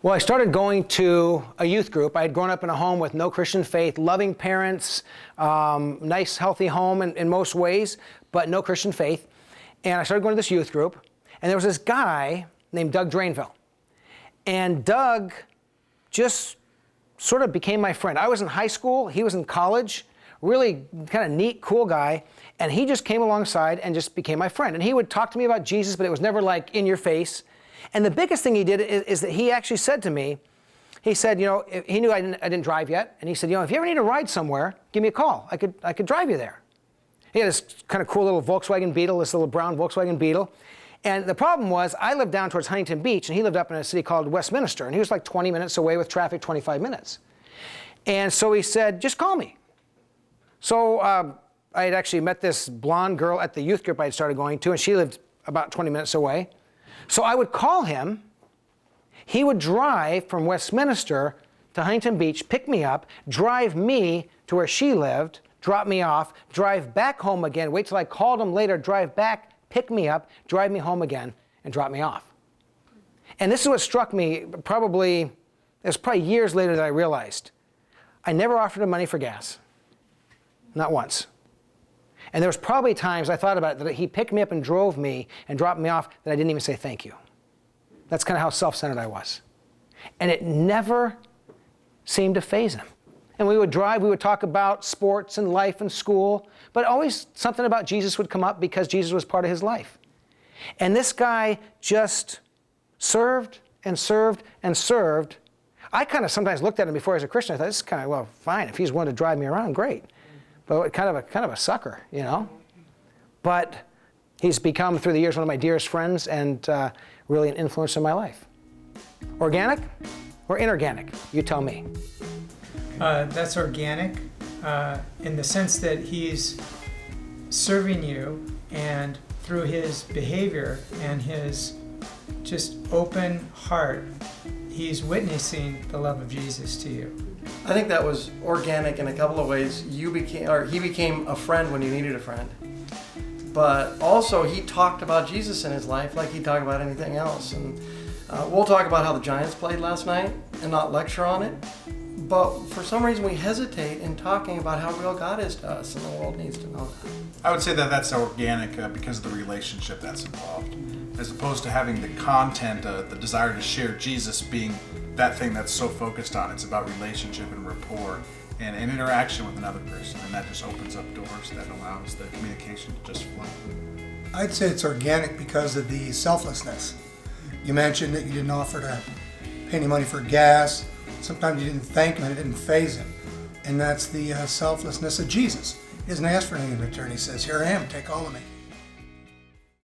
Well, I started going to a youth group. I had grown up in a home with no Christian faith, loving parents, nice, healthy home in most ways, but no Christian faith. And I started going to this youth group, and there was this guy named Doug Drainville. And Doug just sort of became my friend. I was in high school, he was in college, really kind of neat, cool guy, and he just came alongside and just became my friend. And he would talk to me about Jesus, but it was never like in your face. And the biggest thing he did is that he actually said to me, he said, he knew I didn't drive yet, and he said, if you ever need to ride somewhere, give me a call. I could drive you there. He had this kind of cool little Volkswagen Beetle, this little brown Volkswagen Beetle. And the problem was, I lived down towards Huntington Beach, and he lived up in a city called Westminster, and he was like 20 minutes away with traffic, 25 minutes. And so he said, just call me. So I had actually met this blonde girl at the youth group I had started going to, and she lived about 20 minutes away. So I would call him. He would drive from Westminster to Huntington Beach, pick me up, drive me to where she lived, drop me off, drive back home again, wait till I called him later, drive back, pick me up, drive me home again, and drop me off. And this is what struck me it was probably years later that I realized. I never offered him money for gas. Not once. And there was probably times I thought about it that he picked me up and drove me and dropped me off that I didn't even say thank you. That's kind of how self-centered I was. And it never seemed to faze him. And we would drive, we would talk about sports and life and school, but always something about Jesus would come up because Jesus was part of his life. And this guy just served and served and served. I kind of sometimes looked at him before as a Christian. I thought, this is kind of, well, fine. If he's willing to drive me around, great. But kind of a sucker, But he's become, through the years, one of my dearest friends and really an influence in my life. Organic or inorganic? You tell me. That's organic in the sense that he's serving you, and through his behavior and his just open heart, he's witnessing the love of Jesus to you. I think that was organic in a couple of ways. He became a friend when you needed a friend. But also he talked about Jesus in his life like he talked about anything else. And we'll talk about how the Giants played last night and not lecture on it. But for some reason we hesitate in talking about how real God is to us, and the world needs to know that. I would say that that's organic because of the relationship that's involved, as opposed to having the content, the desire to share Jesus being that thing that's so focused on. It's about relationship and rapport and interaction with another person, and that just opens up doors that allows the communication to just flow. I'd say it's organic because of the selflessness. You mentioned that you didn't offer to pay any money for gas. Sometimes you didn't thank him and it didn't faze him. And that's the selflessness of Jesus. He doesn't ask for anything in return. He says, here I am, take all of me.